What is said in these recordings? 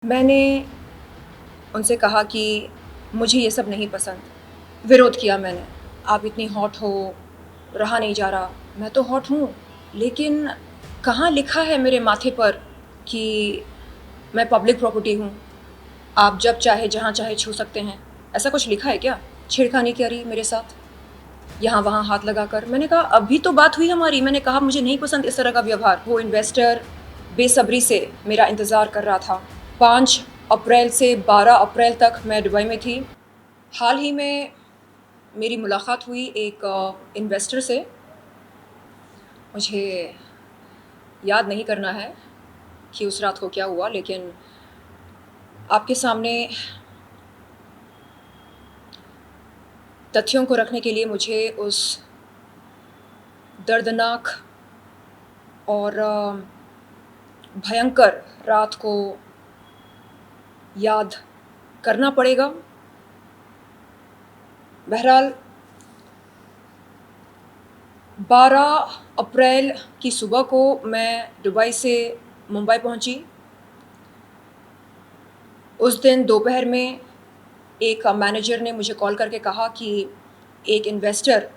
मैंने उनसे कहा कि मुझे ये सब नहीं पसंद। विरोध किया मैंने, आप इतनी हॉट हो, रहा नहीं जा रहा। मैं तो हॉट हूँ, लेकिन कहाँ लिखा है मेरे माथे पर कि मैं पब्लिक प्रॉपर्टी हूँ, आप जब चाहे जहाँ चाहे छू सकते हैं? ऐसा कुछ लिखा है क्या? छेड़खानी करी मेरे साथ, यहाँ वहाँ हाथ लगाकर। मैंने कहा अभी तो बात हुई हमारी, मैंने कहा मुझे नहीं पसंद इस तरह का व्यवहार। वो इन्वेस्टर बेसब्री से मेरा इंतज़ार कर रहा था। 5 अप्रैल से 12 अप्रैल तक मैं दुबई में थी। हाल ही में मेरी मुलाकात हुई एक इन्वेस्टर से। मुझे याद नहीं करना है कि उस रात को क्या हुआ, लेकिन आपके सामने तथ्यों को रखने के लिए मुझे उस दर्दनाक और भयंकर रात को याद करना पड़ेगा। बहरहाल 12 अप्रैल की सुबह को मैं दुबई से मुंबई पहुंची। उस दिन दोपहर में एक मैनेजर ने मुझे कॉल करके कहा कि एक इन्वेस्टर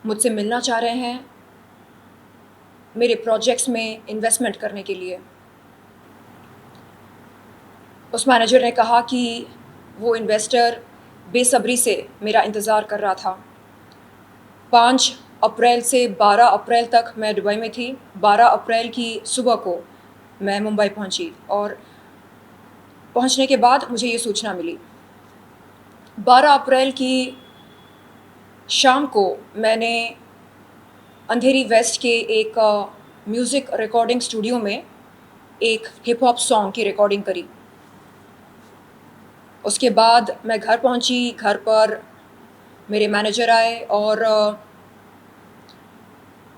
मुझसे मिलना चाह रहे हैं मेरे प्रोजेक्ट्स में इन्वेस्टमेंट करने के लिए। उस मैनेजर ने कहा कि वो इन्वेस्टर बेसब्री से मेरा इंतज़ार कर रहा था। 5 अप्रैल से 12 अप्रैल तक मैं दुबई में थी। 12 अप्रैल की सुबह को मैं मुंबई पहुंची और पहुंचने के बाद मुझे ये सूचना मिली। 12 अप्रैल की शाम को मैंने अंधेरी वेस्ट के एक म्यूज़िक रिकॉर्डिंग स्टूडियो में एक हिप हॉप सॉन्ग की रिकॉर्डिंग करी। उसके बाद मैं घर पहुंची। घर पर मेरे मैनेजर आए और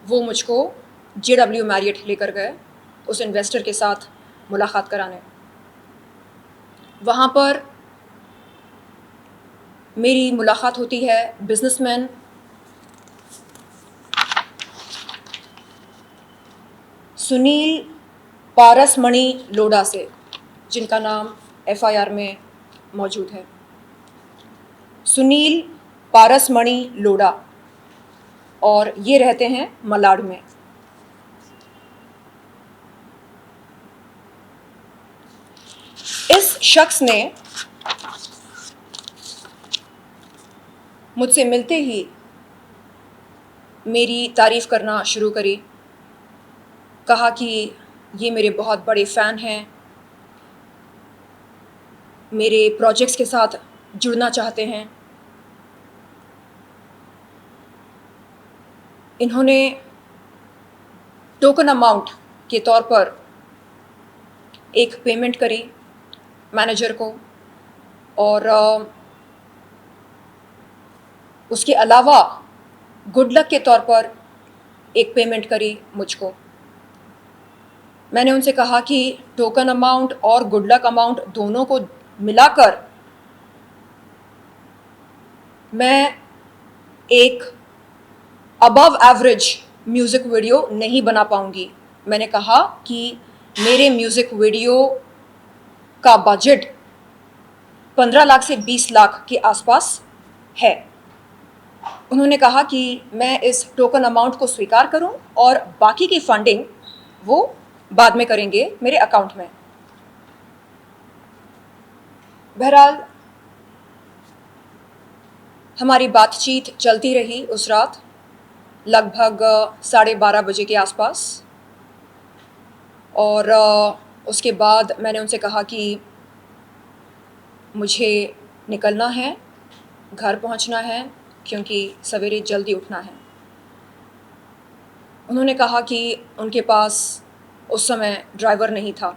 वो मुझको JW मैरियट लेकर गए उस इन्वेस्टर के साथ मुलाकात कराने। वहाँ पर मेरी मुलाकात होती है बिजनेसमैन सुनील पारसमणि लोढ़ा से, जिनका नाम FIR में मौजूद है। सुनील पारसमणि लोढ़ा, और ये रहते हैं मलाड में। इस शख्स ने मुझसे मिलते ही मेरी तारीफ़ करना शुरू करी। कहा कि ये मेरे बहुत बड़े फ़ैन हैं, मेरे प्रोजेक्ट्स के साथ जुड़ना चाहते हैं। इन्होंने टोकन अमाउंट के तौर पर एक पेमेंट करी मैनेजर को, और उसके अलावा गुड लक के तौर पर एक पेमेंट करी मुझको। मैंने उनसे कहा कि टोकन अमाउंट और गुड लक अमाउंट दोनों को मिलाकर मैं एक अबव एवरेज म्यूज़िक वीडियो नहीं बना पाऊँगी। मैंने कहा कि मेरे म्यूज़िक वीडियो का बजट 15 लाख से 20 लाख के आसपास है। उन्होंने कहा कि मैं इस टोकन अमाउंट को स्वीकार करूं और बाकी की फंडिंग वो बाद में करेंगे मेरे अकाउंट में। बहरहाल हमारी बातचीत चलती रही उस रात लगभग 12:30 बजे के आसपास, और उसके बाद मैंने उनसे कहा कि मुझे निकलना है, घर पहुंचना है, क्योंकि सवेरे जल्दी उठना है। उन्होंने कहा कि उनके पास उस समय ड्राइवर नहीं था,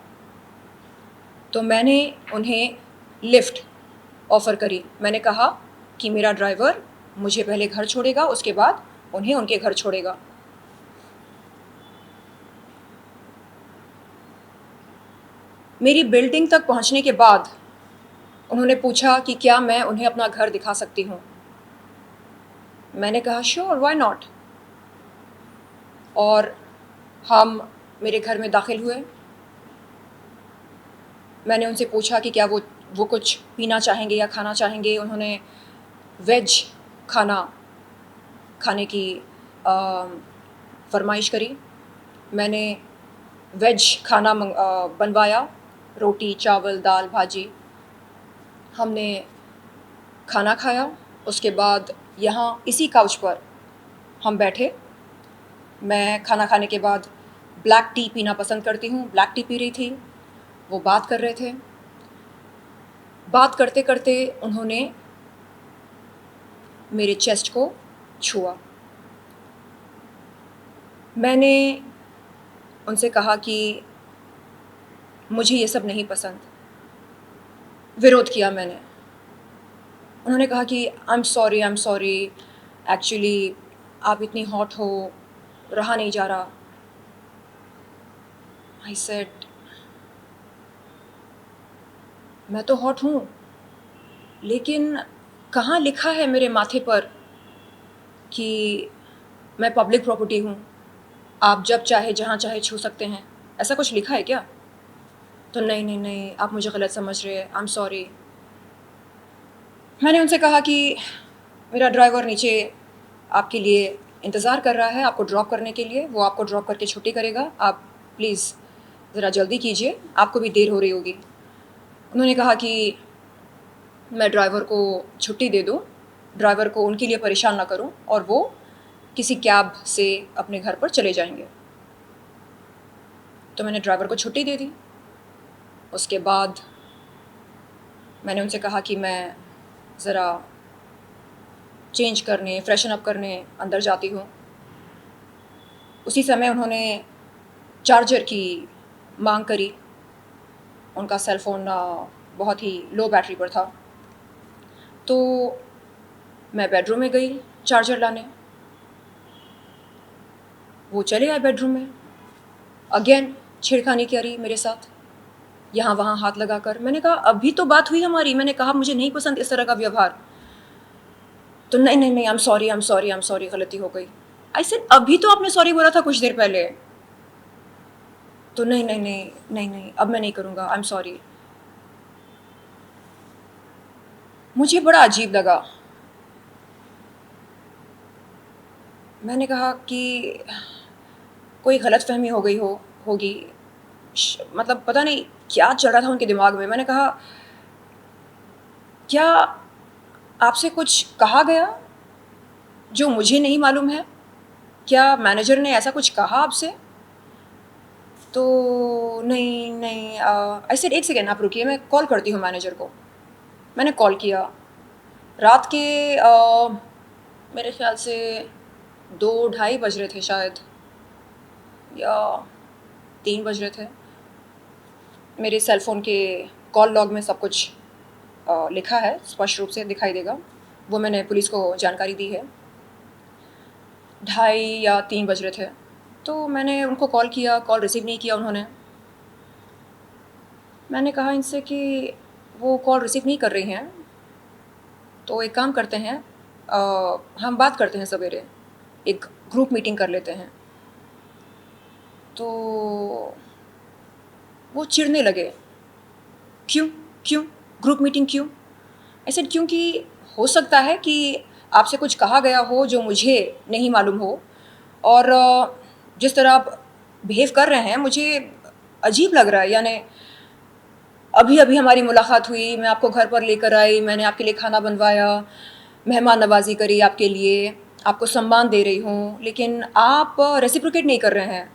तो मैंने उन्हें लिफ्ट ऑफ़र करी। मैंने कहा कि मेरा ड्राइवर मुझे पहले घर छोड़ेगा, उसके बाद उन्हें उनके घर छोड़ेगा। मेरी बिल्डिंग तक पहुंचने के बाद उन्होंने पूछा कि क्या मैं उन्हें अपना घर दिखा सकती हूँ। मैंने कहा श्योर, व्हाई नॉट। और हम मेरे घर में दाखिल हुए। मैंने उनसे पूछा कि क्या वो कुछ पीना चाहेंगे या खाना चाहेंगे। उन्होंने वेज खाना खाने की फरमाइश करी। मैंने वेज खाना बनवाया, रोटी, चावल, दाल, भाजी। हमने खाना खाया। उसके बाद यहाँ इसी काउच पर हम बैठे। मैं खाना खाने के बाद ब्लैक टी पीना पसंद करती हूँ, ब्लैक टी पी रही थी। वो बात कर रहे थे। बात करते करते उन्होंने मेरे चेस्ट को छुआ। मैंने उनसे कहा कि मुझे ये सब नहीं पसंद। विरोध किया मैंने। उन्होंने कहा कि आई एम सॉरी, एक्चुअली आप इतनी हॉट हो, रहा नहीं जा रहा। आई सेड, मैं तो हॉट हूँ, लेकिन कहाँ लिखा है मेरे माथे पर कि मैं पब्लिक प्रॉपर्टी हूँ, आप जब चाहे जहाँ चाहे छू सकते हैं? ऐसा कुछ लिखा है क्या? तो नहीं नहीं नहीं, आप मुझे गलत समझ रहे हैं, आई एम सॉरी। मैंने उनसे कहा कि मेरा ड्राइवर नीचे आपके लिए इंतज़ार कर रहा है, आपको ड्रॉप करने के लिए। वो आपको ड्रॉप करके छुट्टी करेगा। आप प्लीज़ ज़रा जल्दी कीजिए, आपको भी देर हो रही होगी। उन्होंने कहा कि मैं ड्राइवर को छुट्टी दे दूँ, ड्राइवर को उनके लिए परेशान ना करूँ, और वो किसी कैब से अपने घर पर चले जाएंगे। तो मैंने ड्राइवर को छुट्टी दे दी। उसके बाद मैंने उनसे कहा कि मैं ज़रा चेंज करने, फ्रेशन अप करने अंदर जाती हूँ। उसी समय उन्होंने चार्जर की मांग करी। उनका सेल फ़ोन बहुत ही लो बैटरी पर था। तो मैं बेडरूम में गई चार्जर लाने। वो चले आए बेडरूम में। अगेन छेड़खानी करी मेरे साथ, यहाँ वहाँ हाथ लगाकर। मैंने कहा अभी तो बात हुई हमारी, मैंने कहा मुझे नहीं पसंद इस तरह का व्यवहार। तो नहीं नहीं नहीं, आई एम सॉरी, गलती हो गई। आई सेड अभी तो आपने सॉरी बोला था कुछ देर पहले। तो नहीं नहीं नहीं नहीं नहीं, अब मैं नहीं करूँगा, आई एम सॉरी। मुझे बड़ा अजीब लगा। मैंने कहा कि कोई गलतफहमी हो गई होगी, मतलब पता नहीं क्या चल रहा था उनके दिमाग में। मैंने कहा क्या आपसे कुछ कहा गया जो मुझे नहीं मालूम है? क्या मैनेजर ने ऐसा कुछ कहा आपसे? तो नहीं नहीं, ऐसे एक सेकेंड आप रुकिए, मैं कॉल करती हूँ मैनेजर को। मैंने कॉल किया। रात के मेरे ख्याल से 2 ढाई बज रहे थे शायद, या 3 बज रहे थे। मेरे सेल फ़ोन के कॉल लॉग में सब कुछ लिखा है, स्पष्ट रूप से दिखाई देगा। वो मैंने पुलिस को जानकारी दी है। 2:30 या 3 बज रहे थे। तो मैंने उनको कॉल किया, कॉल रिसीव नहीं किया उन्होंने। मैंने कहा इनसे कि वो कॉल रिसीव नहीं कर रही हैं, तो एक काम करते हैं, हम बात करते हैं सवेरे, एक ग्रुप मीटिंग कर लेते हैं। तो वो चिढ़ने लगे। क्यों क्यों ग्रुप मीटिंग क्यों? ऐसे क्योंकि हो सकता है कि आपसे कुछ कहा गया हो जो मुझे नहीं मालूम हो, और जिस तरह आप बिहेव कर रहे हैं मुझे अजीब लग रहा है। यानी अभी अभी हमारी मुलाकात हुई, मैं आपको घर पर लेकर आई, मैंने आपके लिए खाना बनवाया, मेहमान नवाजी करी आपके लिए, आपको सम्मान दे रही हूँ, लेकिन आप रेसिप्रोकेट नहीं कर रहे हैं।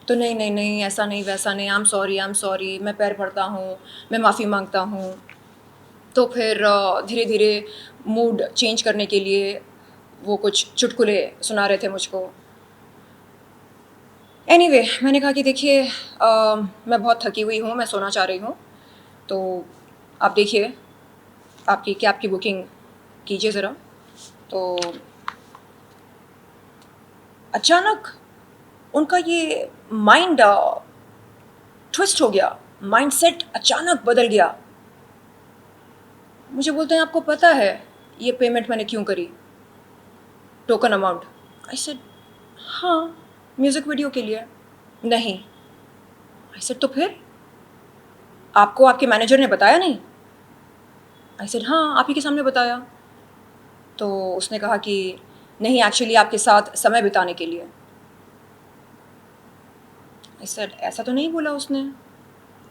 तो नहीं नहीं नहीं, ऐसा नहीं वैसा नहीं, आई एम सॉरी, मैं पैर पड़ता हूँ, मैं माफ़ी मांगता हूँ। तो फिर धीरे धीरे मूड चेंज करने के लिए वो कुछ चुटकुले सुना रहे थे मुझको। एनीवे, मैंने कहा कि देखिए मैं बहुत थकी हुई हूँ, मैं सोना चाह रही हूँ। तो आप देखिए, आपकी कैब की बुकिंग कीजिए ज़रा। तो अचानक उनका ये माइंड ट्विस्ट हो गया, माइंडसेट अचानक बदल गया। मुझे बोलते हैं आपको पता है ये पेमेंट मैंने क्यों करी, टोकन अमाउंट? आई सेड हाँ, म्यूज़िक वीडियो के लिए। नहीं। आई सेड तो फिर? आपको आपके मैनेजर ने बताया नहीं? आई सेड हाँ, आप ही के सामने बताया। तो उसने कहा कि नहीं, एक्चुअली आपके साथ समय बिताने के लिए। आई सेड ऐसा तो नहीं बोला उसने,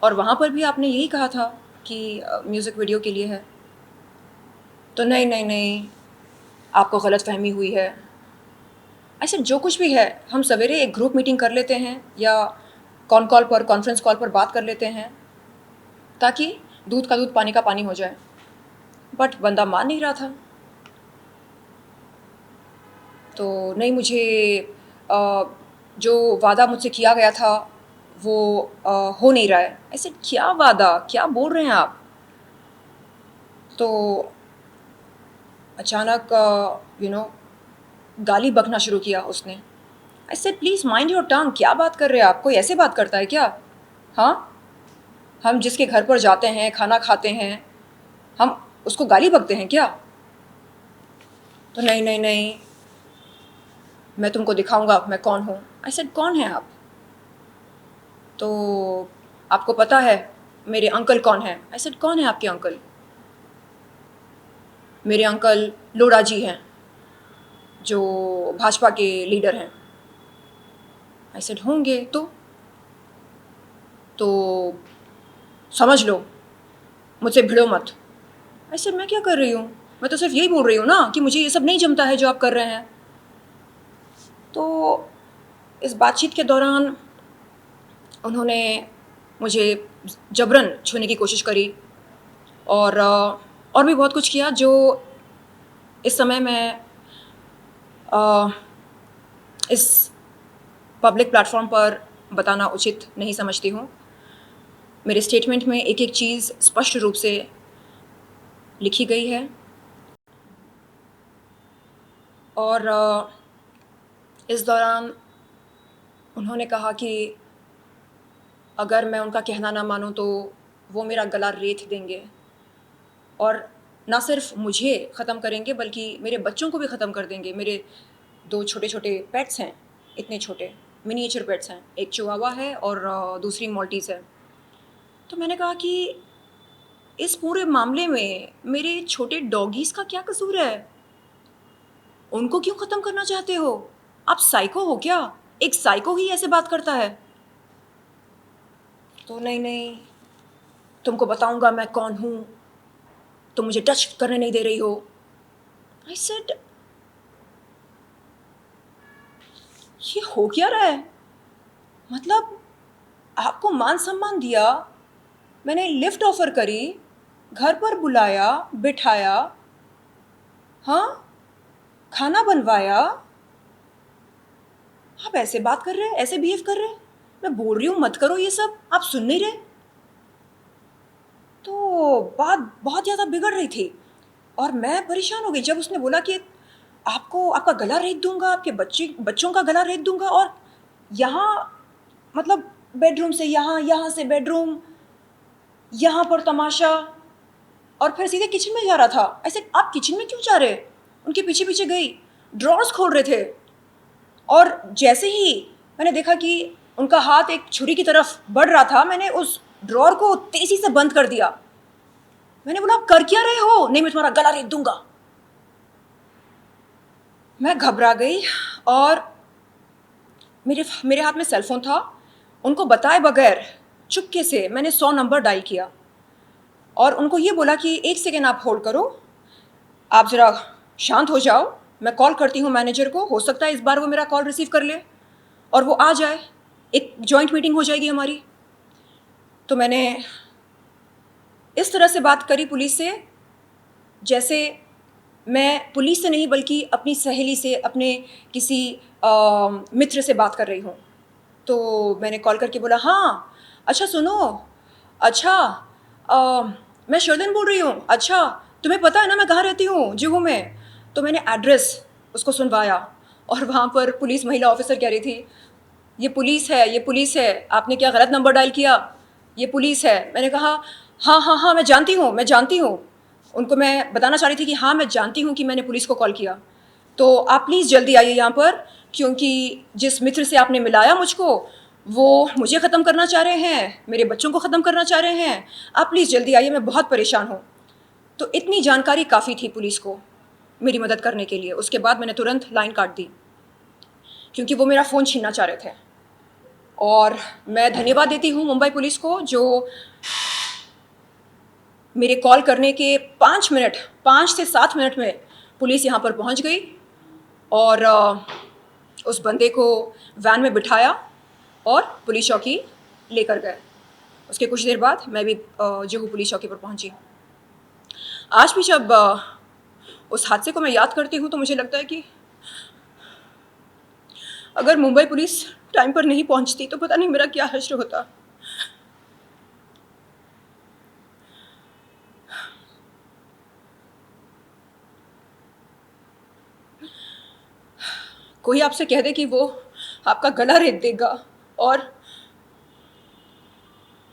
और वहाँ पर भी आपने यही कहा था कि म्यूज़िक वीडियो के लिए है। तो नहीं नहीं नहीं, आपको गलतफहमी हुई है। ऐसे जो कुछ भी है, हम सवेरे एक ग्रुप मीटिंग कर लेते हैं या कॉन्फ्रेंस कॉल पर बात कर लेते हैं, ताकि दूध का दूध पानी का पानी हो जाए। बट बंदा मान नहीं रहा था। तो नहीं, मुझे जो वादा मुझसे किया गया था वो हो नहीं रहा है। ऐसे क्या वादा, क्या बोल रहे हैं आप? तो अचानक गाली बकना शुरू किया उसने। I said please mind your tongue, क्या बात कर रहे हैं आप? कोई ऐसे बात करता है क्या? हाँ, हम जिसके घर पर जाते हैं, खाना खाते हैं, हम उसको गाली बकते हैं क्या? तो नहीं नहीं नहीं, मैं तुमको दिखाऊंगा मैं कौन हूँ। आई सेड कौन है आप? तो आपको पता है मेरे अंकल कौन है? आई सेड कौन है आपके अंकल? मेरे अंकल लोढ़ा जी हैं, जो भाजपा के लीडर हैं। आई सेड होंगे तो समझ लो, मुझसे भिड़ो मत। आई सेड मैं क्या कर रही हूँ? मैं तो सिर्फ यही बोल रही हूँ ना कि मुझे ये सब नहीं जमता है जो आप कर रहे हैं। तो इस बातचीत के दौरान उन्होंने मुझे जबरन छूने की कोशिश करी, और भी बहुत कुछ किया जो इस समय मैं इस पब्लिक प्लेटफॉर्म पर बताना उचित नहीं समझती हूँ। मेरे स्टेटमेंट में एक एक चीज़ स्पष्ट रूप से लिखी गई है, और इस दौरान उन्होंने कहा कि अगर मैं उनका कहना ना मानूं तो वो मेरा गला रेत देंगे, और ना सिर्फ मुझे ख़त्म करेंगे बल्कि मेरे बच्चों को भी ख़त्म कर देंगे। मेरे 2 छोटे छोटे पेट्स हैं, इतने छोटे मिनिएचर पेट्स हैं, एक चिवावा है और दूसरी मॉल्टीज़ है। तो मैंने कहा कि इस पूरे मामले में मेरे छोटे डॉगीज़ का क्या कसूर है? उनको क्यों ख़त्म करना चाहते हो? आप साइको हो क्या? एक साइको ही ऐसे बात करता है? तो नहीं नहीं, तुमको बताऊंगा मैं कौन हूँ, तुम मुझे टच करने नहीं दे रही हो। आई सेड ये हो क्या रहा है? मतलब आपको मान सम्मान दिया, मैंने लिफ्ट ऑफर करी, घर पर बुलाया, बिठाया, हाँ, खाना बनवाया, आप ऐसे बात कर रहे हैं, ऐसे बिहेव कर रहे हैं। मैं बोल रही हूँ मत करो ये सब, आप सुन नहीं रहे। तो बात बहुत ज़्यादा बिगड़ रही थी, और मैं परेशान हो गई जब उसने बोला कि आपको आपका गला रेत दूंगा, आपके बच्चों का गला रेत दूंगा, और यहाँ मतलब बेडरूम से यहाँ, यहाँ से बेडरूम, यहाँ पर तमाशा, और फिर सीधे किचन में जा रहा था। ऐसे आप किचन में क्यों जा रहे? उनके पीछे पीछे गई, ड्रॉर्स खोल रहे थे, और जैसे ही मैंने देखा कि उनका हाथ एक छुरी की तरफ बढ़ रहा था, मैंने उस ड्रॉर को तेजी से बंद कर दिया। मैंने बोला आप कर क्या रहे हो? नहीं, मैं तुम्हारा गला रेत दूंगा। मैं घबरा गई, और मेरे हाथ में सेलफोन था। उनको बताए बगैर चुपके से मैंने 100 नंबर डायल किया, और उनको ये बोला कि 1 सेकेंड आप होल्ड करो, आप ज़रा शांत हो जाओ, मैं कॉल करती हूँ मैनेजर को, हो सकता है इस बार वो मेरा कॉल रिसीव कर ले और वो आ जाए, एक जॉइंट मीटिंग हो जाएगी हमारी। तो मैंने इस तरह से बात करी पुलिस से, जैसे मैं पुलिस से नहीं बल्कि अपनी सहेली से, अपने किसी मित्र से बात कर रही हूँ। तो मैंने कॉल करके बोला हाँ, अच्छा सुनो, अच्छा मैं शर्लिन बोल रही हूँ, अच्छा तुम्हें पता है ना मैं कहाँ रहती हूँ? जुहू में। तो मैंने एड्रेस उसको सुनवाया, और वहाँ पर पुलिस महिला ऑफिसर कह रही थी ये पुलिस है, ये पुलिस है, आपने क्या गलत नंबर डायल किया, ये पुलिस है। मैंने कहा हाँ हाँ हाँ, मैं जानती हूँ, मैं जानती हूँ। उनको मैं बताना चाह रही थी कि हाँ मैं जानती हूँ कि मैंने पुलिस को कॉल किया, तो आप प्लीज़ जल्दी आइए यहाँ पर, क्योंकि जिस मित्र से आपने मिलाया मुझको, वो मुझे ख़त्म करना चाह रहे हैं, मेरे बच्चों को ख़त्म करना चाह रहे हैं। आप प्लीज़ जल्दी आइए, मैं बहुत परेशान हूँ। तो इतनी जानकारी काफ़ी थी पुलिस को मेरी मदद करने के लिए। उसके बाद मैंने तुरंत लाइन काट दी, क्योंकि वो मेरा फ़ोन छीनना चाह रहे थे। और मैं धन्यवाद देती हूँ मुंबई पुलिस को, जो मेरे कॉल करने के 5 से 7 मिनट में पुलिस यहाँ पर पहुँच गई और उस बंदे को वैन में बिठाया और पुलिस चौकी लेकर गए। उसके कुछ देर बाद मैं भी जुहू पुलिस चौकी पर पहुँची। आज भी जब उस हादसे को मैं याद करती हूँ तो मुझे लगता है कि अगर मुंबई पुलिस टाइम पर नहीं पहुँचती तो पता नहीं मेरा क्या हश्र होता। कोई आपसे कह दे कि वो आपका गला रेत देगा और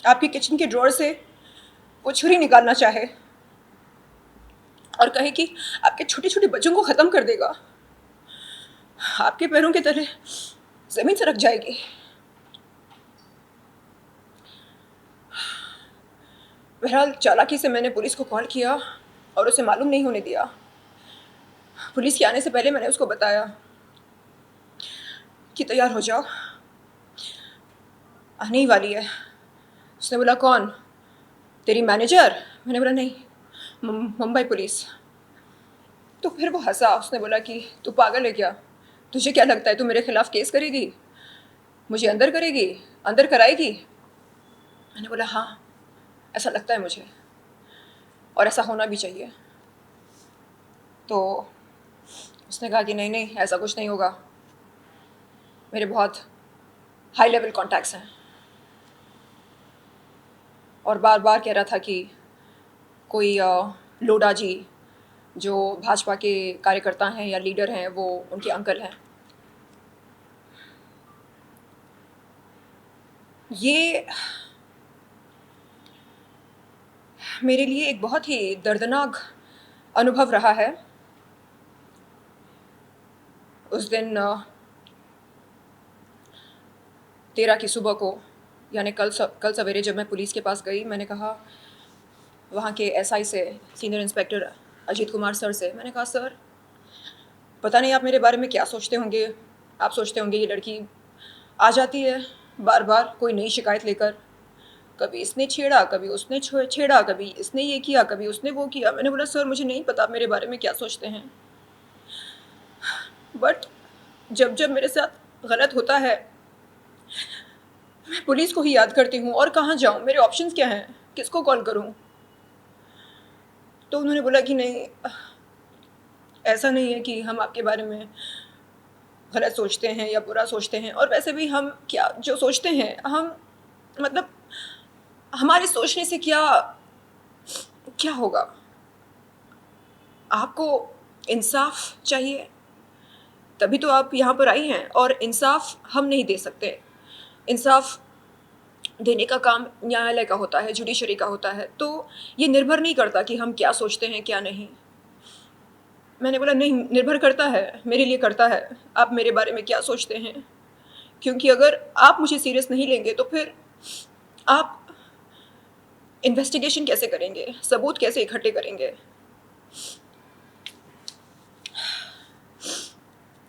आपके किचन के ड्रॉअर से वो छुरी निकालना चाहे और कहे कि आपके छोटे छोटे बच्चों को ख़त्म कर देगा, आपके पैरों के तले ज़मीन सरक जाएगी। बहरहाल चालाकी से मैंने पुलिस को कॉल किया और उसे मालूम नहीं होने दिया। पुलिस के आने से पहले मैंने उसको बताया कि तैयार हो जाओ, आने ही वाली है। उसने बोला कौन, तेरी मैनेजर? मैंने बोला नहीं, मुंबई पुलिस। तो फिर वो हंसा। उसने बोला कि तू पागल है क्या, तुझे क्या लगता है तू मेरे खिलाफ केस करेगी, मुझे अंदर करेगी, अंदर कराएगी? मैंने बोला हाँ, ऐसा लगता है मुझे और ऐसा होना भी चाहिए। तो उसने कहा कि नहीं नहीं, ऐसा कुछ नहीं होगा, मेरे बहुत हाई लेवल कॉन्टैक्ट्स हैं। और बार बार कह रहा था कि कोई लोढ़ा जी जो भाजपा के कार्यकर्ता हैं या लीडर हैं वो उनके अंकल हैं। ये मेरे लिए एक बहुत ही दर्दनाक अनुभव रहा है। उस दिन 13 की सुबह को, यानी कल सवेरे जब मैं पुलिस के पास गई, मैंने कहा वहाँ के एसआई से, senior inspector Ajit Kumar sir से, मैंने कहा सर पता नहीं आप मेरे बारे में क्या सोचते होंगे, आप सोचते होंगे ये लड़की आ जाती है बार बार कोई नई शिकायत लेकर, कभी इसने छेड़ा, कभी उसने छेड़ा, कभी इसने ये किया, कभी उसने वो किया। मैंने बोला सर मुझे नहीं पता आप मेरे बारे में क्या सोचते हैं, बट जब जब मेरे साथ गलत होता है मैं पुलिस को ही याद करती हूँ और कहाँ जाऊँ, मेरे ऑप्शंस क्या हैं, किसको कॉल करूँ? तो उन्होंने बोला कि नहीं, ऐसा नहीं है कि हम आपके बारे में गलत सोचते हैं या बुरा सोचते हैं, और वैसे भी हम क्या जो सोचते हैं हम, मतलब हमारे सोचने से क्या क्या होगा? आपको इंसाफ चाहिए, तभी तो आप यहाँ पर आई हैं, और इंसाफ हम नहीं दे सकते। इंसाफ देने का काम न्यायालय का होता है, जुडिशरी का होता है। तो ये निर्भर नहीं करता कि हम क्या सोचते हैं क्या नहीं। मैंने बोला नहीं, निर्भर करता है, मेरे लिए करता है आप मेरे बारे में क्या सोचते हैं, क्योंकि अगर आप मुझे सीरियस नहीं लेंगे तो फिर आप इन्वेस्टिगेशन कैसे करेंगे, सबूत कैसे इकट्ठे करेंगे?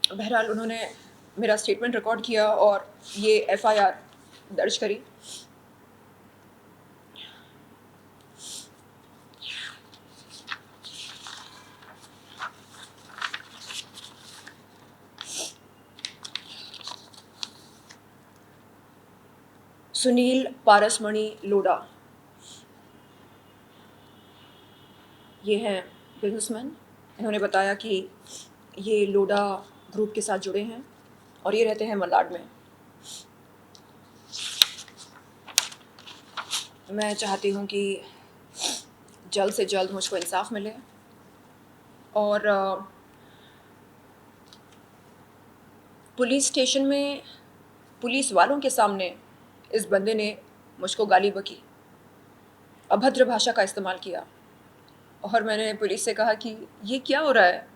बहरहाल उन्होंने मेरा स्टेटमेंट रिकॉर्ड किया और ये एफआईआर दर्ज करी। सुनील पारसमणि लोढ़ा, ये हैं बिजनेसमैन। इन्होंने बताया कि ये लोढ़ा ग्रुप के साथ जुड़े हैं और ये रहते हैं मलाड में। मैं चाहती हूँ कि जल्द से जल्द मुझको इंसाफ मिले और पुलिस स्टेशन में पुलिस वालों के सामने इस बंदे ने मुझको गाली बकी, अभद्र भाषा का इस्तेमाल किया। और मैंने पुलिस से कहा कि ये क्या हो रहा है?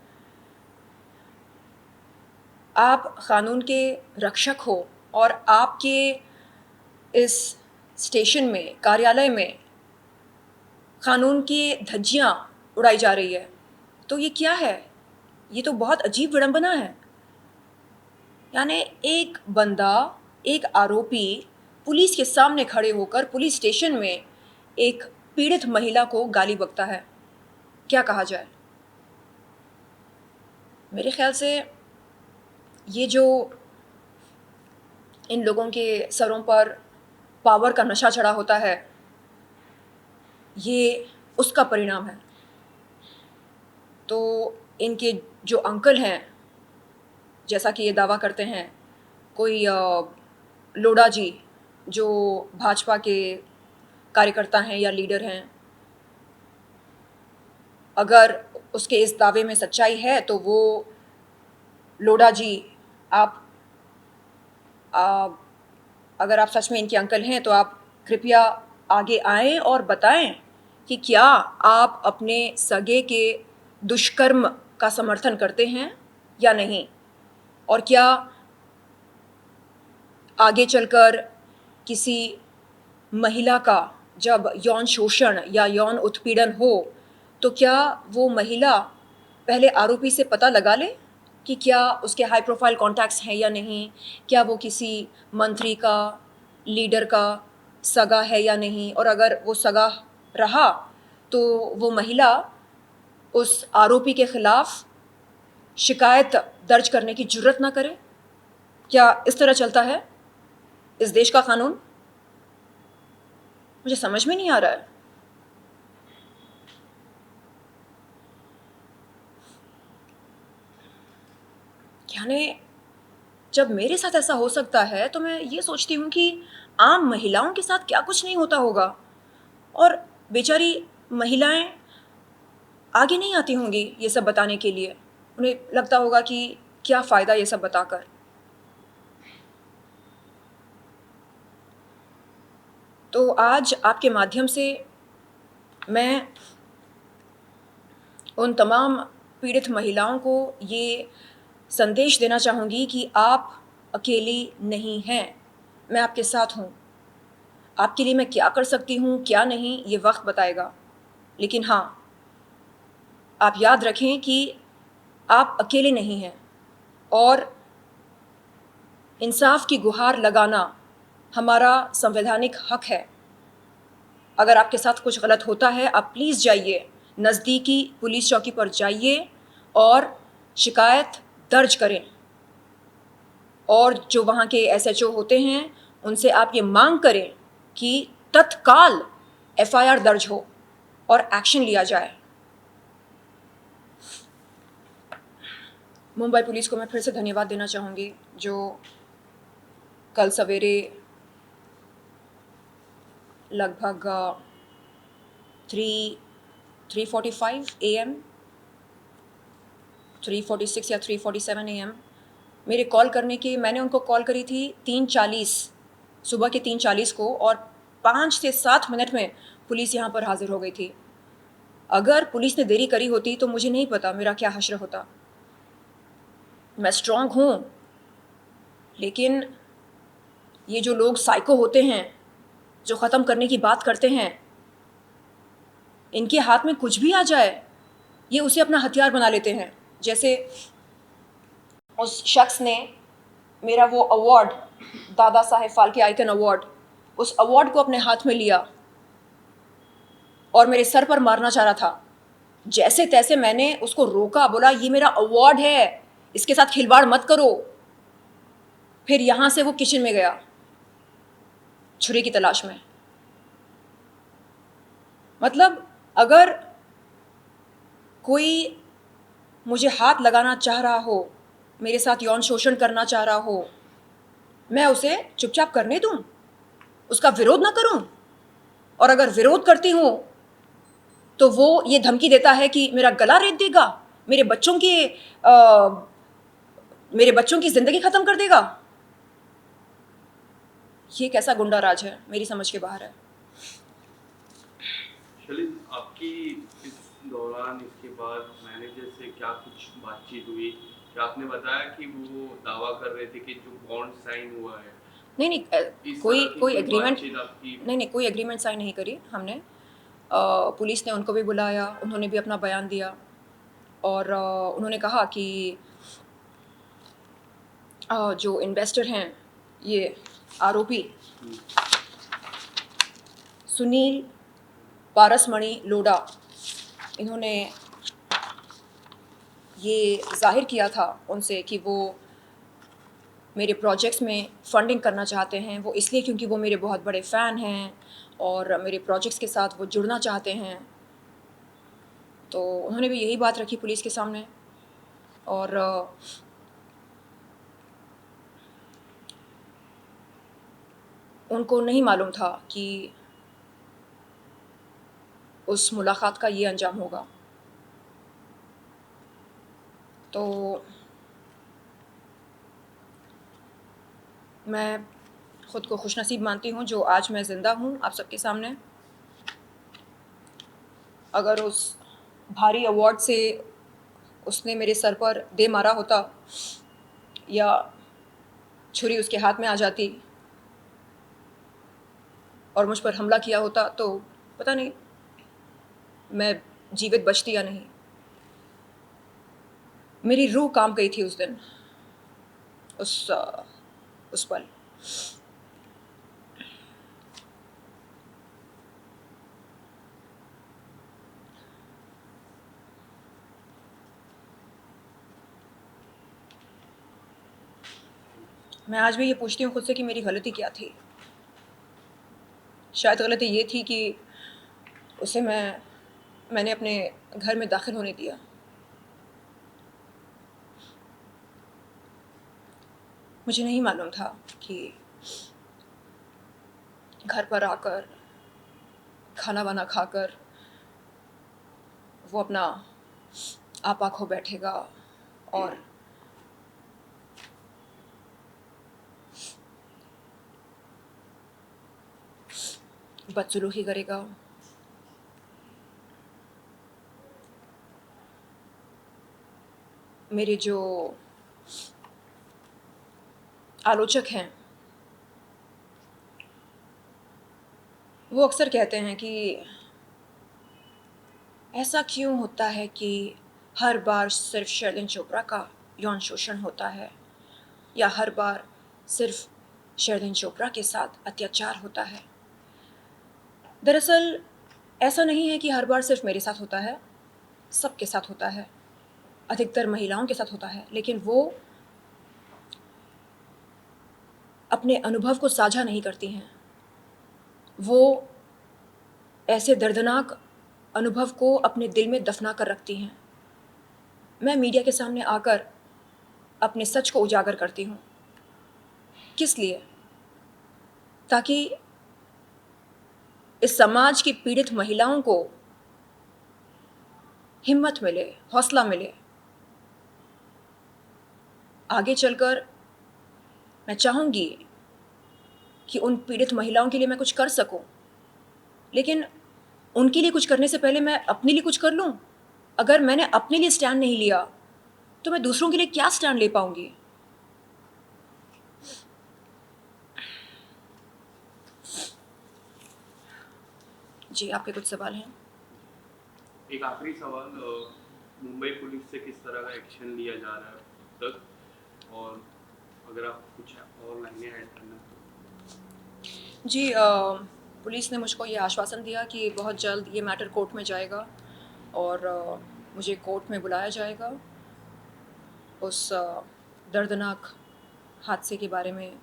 आप कानून के रक्षक हो और आपके इस स्टेशन में, कार्यालय में कानून की धज्जियां उड़ाई जा रही है। तो ये क्या है? ये तो बहुत अजीब विडंबना है। यानी एक बंदा, एक आरोपी पुलिस के सामने खड़े होकर पुलिस स्टेशन में एक पीड़ित महिला को गाली बकता है। क्या कहा जाए? मेरे ख्याल से ये जो इन लोगों के सरों पर पावर का नशा चढ़ा होता है, ये उसका परिणाम है। तो इनके जो अंकल हैं, जैसा कि ये दावा करते हैं, कोई लोढ़ा जी जो भाजपा के कार्यकर्ता हैं या लीडर हैं, अगर उसके इस दावे में सच्चाई है तो वो लोढ़ा जी, आप आ, अगर आप सच में इनके अंकल हैं तो आप कृपया आगे आएं और बताएं कि क्या आप अपने सगे के दुष्कर्म का समर्थन करते हैं या नहीं, और क्या आगे चलकर किसी महिला का जब यौन शोषण या यौन उत्पीड़न हो तो क्या वो महिला पहले आरोपी से पता लगा ले कि क्या उसके हाई प्रोफाइल कॉन्टैक्ट्स हैं या नहीं, क्या वो किसी मंत्री का, लीडर का सगा है या नहीं, और अगर वो सगा रहा तो वो महिला उस आरोपी के खिलाफ शिकायत दर्ज करने की जुर्रत ना करे? क्या इस तरह चलता है इस देश का कानून? मुझे समझ में नहीं आ रहा है। यानी जब मेरे साथ ऐसा हो सकता है तो मैं ये सोचती हूँ कि आम महिलाओं के साथ क्या कुछ नहीं होता होगा, और बेचारी महिलाएं आगे नहीं आती होंगी ये सब बताने के लिए। उन्हें लगता होगा कि क्या फ़ायदा ये सब बताकर। तो आज आपके माध्यम से मैं उन तमाम पीड़ित महिलाओं को ये संदेश देना चाहूँगी कि आप अकेली नहीं हैं, मैं आपके साथ हूँ। आपके लिए मैं क्या कर सकती हूँ, क्या नहीं, ये वक्त बताएगा। लेकिन हाँ, आप याद रखें कि आप अकेले नहीं हैं, और इंसाफ की गुहार लगाना हमारा संवैधानिक हक है। अगर आपके साथ कुछ गलत होता है, आप प्लीज़ जाइए, नज़दीकी पुलिस चौकी पर जाइए और शिकायत दर्ज करें। और जो वहाँ के एसएचओ होते हैं, उनसे आप ये मांग करें कि तत्काल एफआईआर दर्ज हो और एक्शन लिया जाए। मुंबई पुलिस को मैं फिर से धन्यवाद देना चाहूँगी, जो कल सवेरे लगभग 3:45 AM, 3:46 या 3:47 AM मेरे कॉल करने की, मैंने उनको कॉल करी थी 3:40, सुबह के 3:40 को, और 5 से 7 मिनट में पुलिस यहाँ पर हाजिर हो गई थी। अगर पुलिस ने देरी करी होती तो मुझे नहीं पता मेरा क्या हश्र होता। मैं स्ट्रांग हूँ, लेकिन ये जो लोग साइको होते हैं, जो ख़त्म करने की बात करते हैं, इनके हाथ में कुछ भी आ जाए ये उसे अपना हथियार बना लेते हैं। जैसे उस शख्स ने मेरा वो award, Dada Saheb Phalke icon award, उस अवार्ड को अपने हाथ में लिया और मेरे सर पर मारना चाह रहा था। जैसे तैसे मैंने उसको रोका, बोला ये मेरा अवार्ड है, इसके साथ खिलवाड़ मत करो। फिर यहाँ से वो किचन में गया छुरी की तलाश में। मतलब अगर कोई मुझे हाथ लगाना चाह रहा हो, मेरे साथ यौन शोषण करना चाह रहा हो, मैं उसे चुपचाप करने दूं, उसका विरोध ना करूं? और अगर विरोध करती हूं तो वो ये धमकी देता है कि मेरा गला रेत देगा, मेरे बच्चों की मेरे बच्चों की जिंदगी खत्म कर देगा। ये कैसा गुंडा राज है, मेरी समझ के बाहर है। शलीन, आपकी इस दौरान, इसके बाद मैनेजर से क्या कुछ बातचीत हुई? क्या आपने बताया कि वो दावा कर रहे थे कि जो बॉन्ड साइन हुआ है नहीं नहीं इस कोई तरह की कोई कोई एग्रीमेंट, बातचीत आपकी? नहीं नहीं कोई एग्रीमेंट साइन नहीं करी हमने। पुलिस ने उनको भी बुलाया, उन्होंने भी अपना बयान दिया और उन्होंने कहा कि जो इन्वेस्टर हैं, ये आरोपी हम्म, सुनील पारसमणि लोढ़ा, इन्होंने ये ज़ाहिर किया था उनसे कि वो मेरे प्रोजेक्ट्स में फ़ंडिंग करना चाहते हैं। वो इसलिए क्योंकि वो मेरे बहुत बड़े फ़ैन हैं और मेरे प्रोजेक्ट्स के साथ वो जुड़ना चाहते हैं। तो उन्होंने भी यही बात रखी पुलिस के सामने और उनको नहीं मालूम था कि उस मुलाकात का ये अंजाम होगा। तो मैं ख़ुद को खुशनसीब मानती हूँ जो आज मैं ज़िंदा हूँ आप सबके सामने। अगर उस भारी अवार्ड से उसने मेरे सर पर दे मारा होता या छुरी उसके हाथ में आ जाती और मुझ पर हमला किया होता तो पता नहीं मैं जीवित बचती या नहीं। मेरी रूह कांप गई थी उस दिन, उस पल। मैं आज भी ये पूछती हूँ खुद से कि मेरी गलती क्या थी। शायद गलती ये थी कि उसे मैंने अपने घर में दाखिल होने दिया। मुझे नहीं मालूम था कि घर पर आकर खाना वाना खाकर वो अपना आपा खो बैठेगा और बदसलूकी करेगा। मेरे जो आलोचक हैं वो अक्सर कहते हैं कि ऐसा क्यों होता है कि हर बार सिर्फ शर्लिन चोपड़ा का यौन शोषण होता है या हर बार सिर्फ शर्लिन चोपड़ा के साथ अत्याचार होता है। दरअसल ऐसा नहीं है कि हर बार सिर्फ मेरे साथ होता है, सबके साथ होता है, अधिकतर महिलाओं के साथ होता है, लेकिन वो अपने अनुभव को साझा नहीं करती हैं। वो ऐसे दर्दनाक अनुभव को अपने दिल में दफना कर रखती हैं। मैं मीडिया के सामने आकर अपने सच को उजागर करती हूँ। किस लिए? ताकि इस समाज की पीड़ित महिलाओं को हिम्मत मिले, हौसला मिले। आगे चलकर मैं चाहूँगी कि उन पीड़ित महिलाओं के लिए मैं कुछ कर सकूँ, लेकिन उनके लिए कुछ करने से पहले मैं अपने लिए कुछ कर लूँ। अगर मैंने अपने लिए स्टैंड नहीं लिया तो मैं दूसरों के लिए क्या स्टैंड ले पाऊँगी? जी, आपके कुछ सवाल हैं? एक आखिरी सवाल, मुंबई पुलिस से किस तरह का एक्शन लिया जा रहा है अब तक, और अगर आप कुछ और लाइनें ऐड करना तो? जी, पुलिस ने मुझको ये आश्वासन दिया कि बहुत जल्द ये मैटर कोर्ट में जाएगा और मुझे कोर्ट में बुलाया जाएगा उस दर्दनाक हादसे के बारे में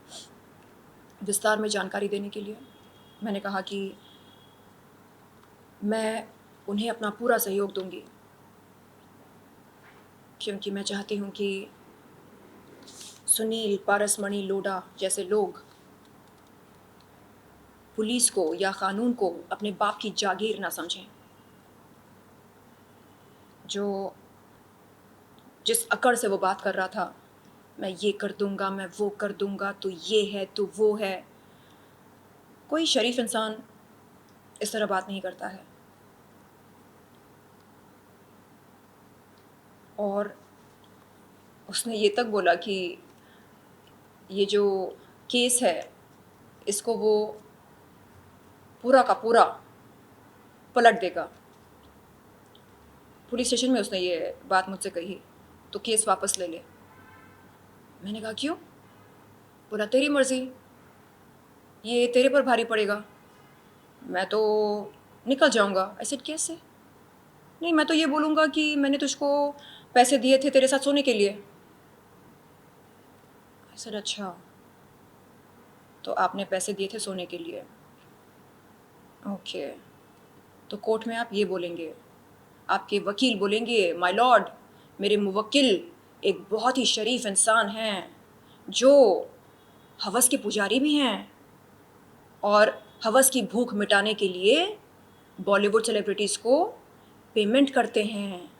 विस्तार में जानकारी देने के लिए। मैंने कहा कि मैं उन्हें अपना पूरा सहयोग दूंगी, क्योंकि मैं चाहती हूँ कि सुनील पारसमणि लोढ़ा जैसे लोग पुलिस को या कानून को अपने बाप की जागीर ना समझें। जो जिस अकड़ से वो बात कर रहा था, मैं ये कर दूंगा, मैं वो कर दूंगा, तू ये है, तू वो है, कोई शरीफ इंसान इस तरह बात नहीं करता है। और उसने ये तक बोला कि ये जो केस है इसको वो पूरा का पूरा पलट देगा। पुलिस स्टेशन में उसने ये बात मुझसे कही, तो केस वापस ले ले। मैंने कहा क्यों? बोला तेरी मर्जी, ये तेरे पर भारी पड़ेगा, मैं तो निकल जाऊंगा। आई सेड कैसे? नहीं, मैं तो ये बोलूँगा कि मैंने तुझको पैसे दिए थे तेरे साथ सोने के लिए। आई सेड अच्छा, तो आपने पैसे दिए थे सोने के लिए, ओके। तो कोर्ट में आप ये बोलेंगे, आपके वकील बोलेंगे माय लॉर्ड, मेरे मुवक्किल एक बहुत ही शरीफ इंसान हैं जो हवस के पुजारी भी हैं और हवस की भूख मिटाने के लिए बॉलीवुड सेलिब्रिटीज़ को पेमेंट करते हैं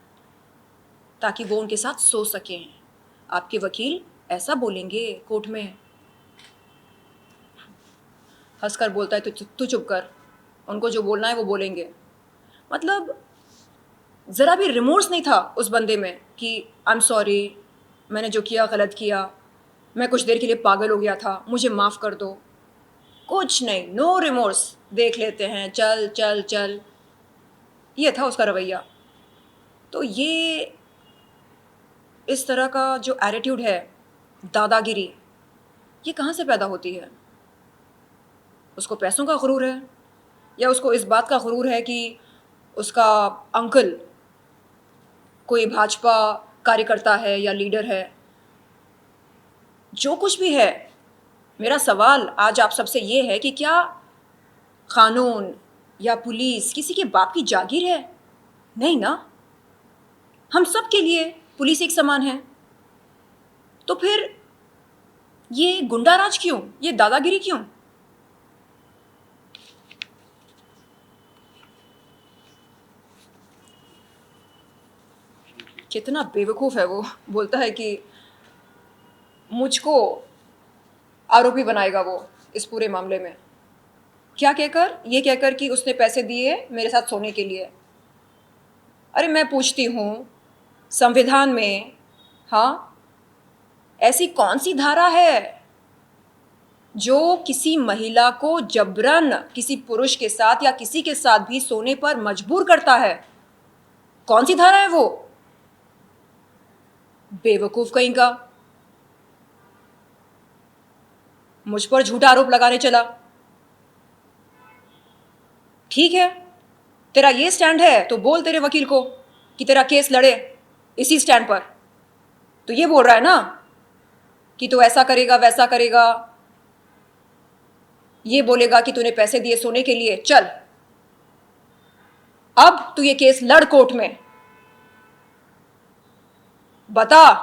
ताकि वो उनके साथ सो सकें। आपके वकील ऐसा बोलेंगे कोर्ट में। हंसकर बोलता है तू चुप कर, उनको जो बोलना है वो बोलेंगे। मतलब ज़रा भी रिमोर्स नहीं था उस बंदे में कि आई एम सॉरी, मैंने जो किया गलत किया, मैं कुछ देर के लिए पागल हो गया था, मुझे माफ़ कर दो। कुछ नहीं, नो रिमोर्स, देख लेते हैं, चल चल चल, ये था उसका रवैया। तो ये इस तरह का जो एटीट्यूड है, दादागिरी, ये कहाँ से पैदा होती है? उसको पैसों का गुरूर है या उसको इस बात का गुरूर है कि उसका अंकल कोई भाजपा कार्यकर्ता है या लीडर है? जो कुछ भी है, मेरा सवाल आज आप सबसे ये है कि क्या कानून या पुलिस किसी के बाप की जागीर है? नहीं ना, हम सब के लिए पुलिस एक समान है। तो फिर ये गुंडाराज क्यों, ये दादागिरी क्यों? कितना बेवकूफ़ है वो, बोलता है कि मुझको आरोपी बनाएगा वो इस पूरे मामले में। क्या कहकर? ये कहकर कि उसने पैसे दिए मेरे साथ सोने के लिए। अरे मैं पूछती हूँ, संविधान में हाँ ऐसी कौन सी धारा है जो किसी महिला को जबरन किसी पुरुष के साथ या किसी के साथ भी सोने पर मजबूर करता है? कौन सी धारा है वो? बेवकूफ कहीं का, मुझ पर झूठा आरोप लगाने चला। ठीक है, तेरा ये स्टैंड है तो बोल तेरे वकील को कि तेरा केस लड़े इसी स्टैंड पर। तो ये बोल रहा है ना कि तू ऐसा करेगा वैसा करेगा, ये बोलेगा कि तूने पैसे दिए सोने के लिए। चल, अब तू ये केस लड़ कोर्ट में, बता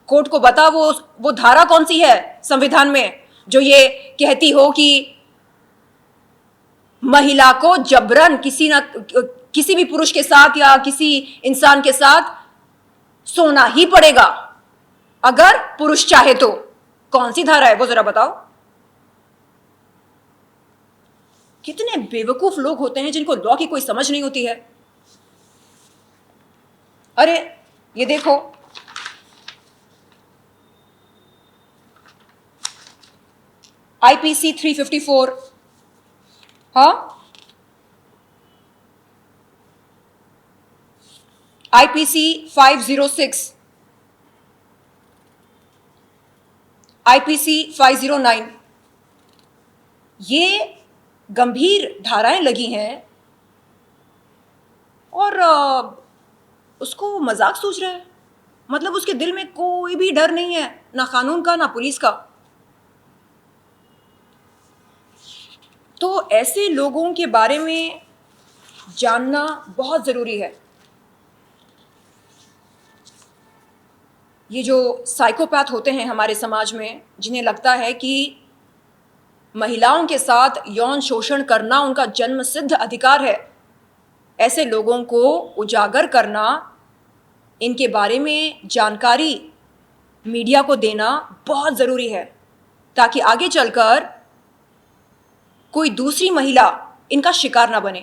कोर्ट को, बता वो धारा कौन सी है संविधान में जो ये कहती हो कि महिला को जबरन किसी भी पुरुष के साथ या किसी इंसान के साथ सोना ही पड़ेगा अगर पुरुष चाहे तो। कौन सी धारा है वो जरा बताओ। कितने बेवकूफ लोग होते हैं जिनको लॉ की कोई समझ नहीं होती है। अरे ये देखो, IPC 354, हाँ, IPC 506, IPC 509, ये गंभीर धाराएं लगी हैं और उसको मजाक सोच रहा है। मतलब उसके दिल में कोई भी डर नहीं है, ना कानून का ना पुलिस का। तो ऐसे लोगों के बारे में जानना बहुत ज़रूरी है। ये जो साइकोपैथ होते हैं हमारे समाज में, जिन्हें लगता है कि महिलाओं के साथ यौन शोषण करना उनका जन्मसिद्ध अधिकार है, ऐसे लोगों को उजागर करना, इनके बारे में जानकारी मीडिया को देना बहुत ज़रूरी है ताकि आगे चलकर कोई दूसरी महिला इनका शिकार ना बने।